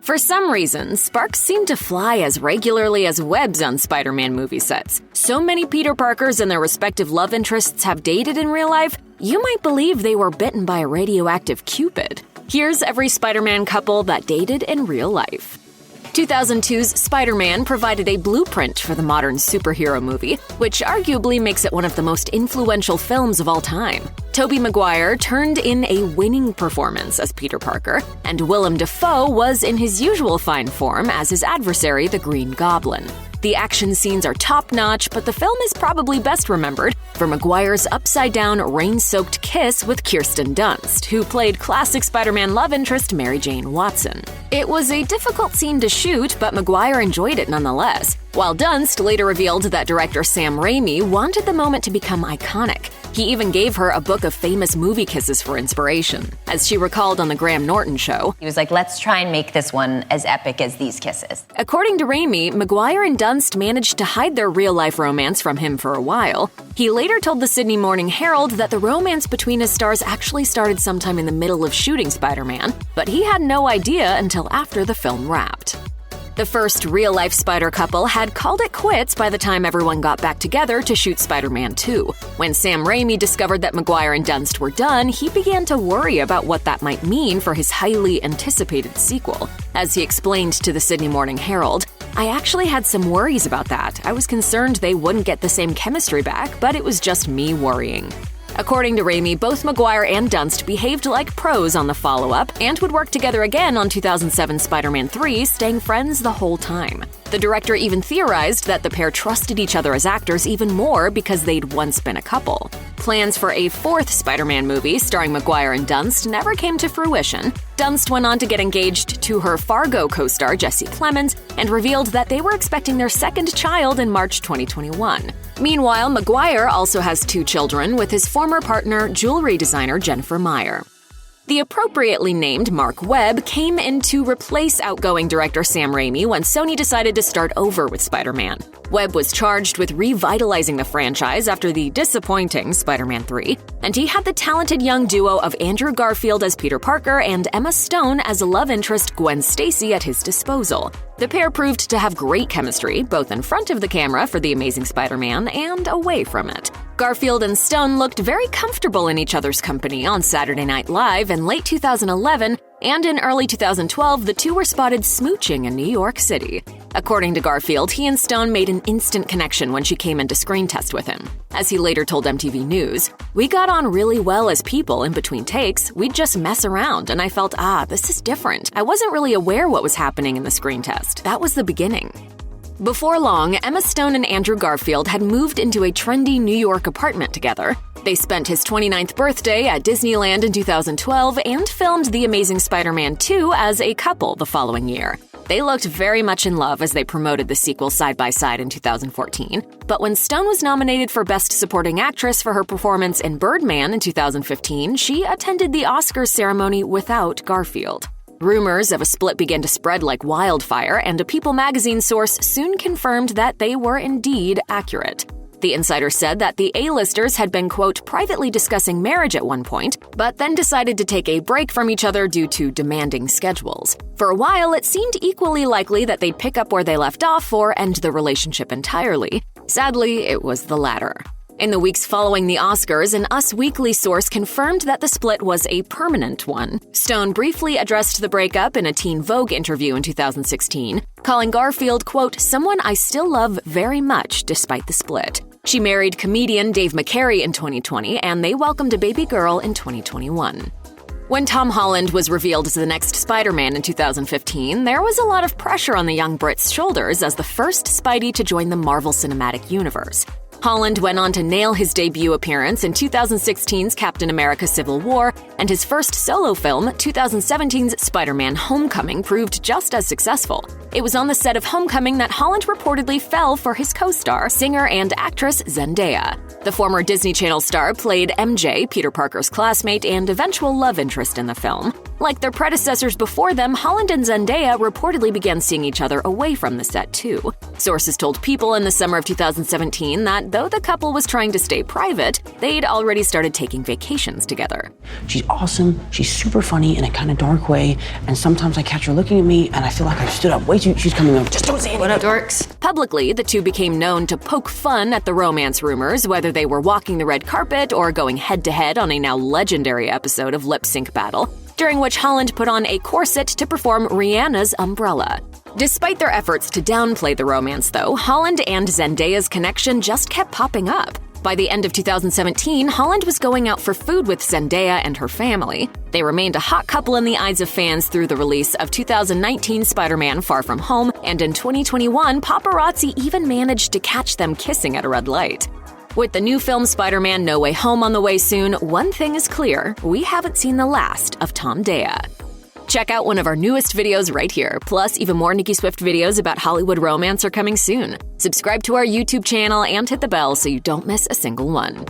For some reason, sparks seem to fly as regularly as webs on Spider-Man movie sets. So many Peter Parkers and their respective love interests have dated in real life, you might believe they were bitten by a radioactive Cupid. Here's every Spider-Man couple that dated in real life. 2002's Spider-Man provided a blueprint for the modern superhero movie, which arguably makes it one of the most influential films of all time. Tobey Maguire turned in a winning performance as Peter Parker, and Willem Dafoe was in his usual fine form as his adversary, the Green Goblin. The action scenes are top-notch, but the film is probably best remembered for Maguire's upside-down, rain-soaked kiss with Kirsten Dunst, who played classic Spider-Man love interest Mary Jane Watson. It was a difficult scene to shoot, but Maguire enjoyed it nonetheless, while Dunst later revealed that director Sam Raimi wanted the moment to become iconic. He even gave her a book of famous movie kisses for inspiration. As she recalled on The Graham Norton Show, he was like, let's try and make this one as epic as these kisses. According to Raimi, Maguire and Dunst managed to hide their real-life romance from him for a while. He later told the Sydney Morning Herald that the romance between his stars actually started sometime in the middle of shooting Spider-Man, but he had no idea until after the film wrapped. The first real-life Spider couple had called it quits by the time everyone got back together to shoot Spider-Man 2. When Sam Raimi discovered that Maguire and Dunst were done, he began to worry about what that might mean for his highly anticipated sequel. As he explained to the Sydney Morning Herald, "I actually had some worries about that. I was concerned they wouldn't get the same chemistry back, but it was just me worrying." According to Raimi, both Maguire and Dunst behaved like pros on the follow-up and would work together again on 2007 Spider-Man 3, staying friends the whole time. The director even theorized that the pair trusted each other as actors even more because they'd once been a couple. Plans for a fourth Spider-Man movie starring Maguire and Dunst never came to fruition. Dunst went on to get engaged to her Fargo co-star Jesse Plemons and revealed that they were expecting their second child in March 2021. Meanwhile, Maguire also has 2 children with his former partner, jewelry designer Jennifer Meyer. The appropriately named Mark Webb came in to replace outgoing director Sam Raimi when Sony decided to start over with Spider-Man. Webb was charged with revitalizing the franchise after the disappointing Spider-Man 3, and he had the talented young duo of Andrew Garfield as Peter Parker and Emma Stone as love interest Gwen Stacy at his disposal. The pair proved to have great chemistry, both in front of the camera for The Amazing Spider-Man and away from it. Garfield and Stone looked very comfortable in each other's company on Saturday Night Live in late 2011, and in early 2012, the two were spotted smooching in New York City. According to Garfield, he and Stone made an instant connection when she came in to screen test with him. As he later told MTV News, "We got on really well as people in between takes. We'd just mess around, and I felt, this is different. I wasn't really aware what was happening in the screen test. That was the beginning." Before long, Emma Stone and Andrew Garfield had moved into a trendy New York apartment together. They spent his 29th birthday at Disneyland in 2012 and filmed The Amazing Spider-Man 2 as a couple the following year. They looked very much in love as they promoted the sequel side by side in 2014. But when Stone was nominated for Best Supporting Actress for her performance in Birdman in 2015, she attended the Oscars ceremony without Garfield. Rumors of a split began to spread like wildfire, and a People magazine source soon confirmed that they were indeed accurate. The insider said that the A-listers had been, quote, privately discussing marriage at one point, but then decided to take a break from each other due to demanding schedules. For a while, it seemed equally likely that they'd pick up where they left off or end the relationship entirely. Sadly, it was the latter. In the weeks following the Oscars, an Us Weekly source confirmed that the split was a permanent one. Stone briefly addressed the breakup in a Teen Vogue interview in 2016, calling Garfield, quote, someone I still love very much despite the split. She married comedian Dave McCary in 2020, and they welcomed a baby girl in 2021. When Tom Holland was revealed as the next Spider-Man in 2015, there was a lot of pressure on the young Brit's shoulders as the first Spidey to join the Marvel Cinematic Universe. Holland went on to nail his debut appearance in 2016's Captain America: Civil War, and his first solo film, 2017's Spider-Man: Homecoming, proved just as successful. It was on the set of Homecoming that Holland reportedly fell for his co-star, singer and actress Zendaya. The former Disney Channel star played MJ, Peter Parker's classmate and eventual love interest in the film. Like their predecessors before them, Holland and Zendaya reportedly began seeing each other away from the set, too. Sources told People in the summer of 2017 that though the couple was trying to stay private, they'd already started taking vacations together. She's awesome, she's super funny in a kind of dark way, and sometimes I catch her looking at me and I feel like I've stood up way too. She's coming over. Just don't say anything. What up, dorks? Publicly, the two became known to poke fun at the romance rumors, whether they were walking the red carpet or going head-to-head on a now legendary episode of Lip Sync Battle, during which Holland put on a corset to perform Rihanna's Umbrella. Despite their efforts to downplay the romance, though, Holland and Zendaya's connection just kept popping up. By the end of 2017, Holland was going out for food with Zendaya and her family. They remained a hot couple in the eyes of fans through the release of 2019 Spider-Man: Far From Home, and in 2021, paparazzi even managed to catch them kissing at a red light. With the new film Spider-Man: No Way Home on the way soon, one thing is clear: we haven't seen the last of Tom Daya. Check out one of our newest videos right here. Plus, even more Nicki Swift videos about Hollywood romance are coming soon. Subscribe to our YouTube channel and hit the bell so you don't miss a single one.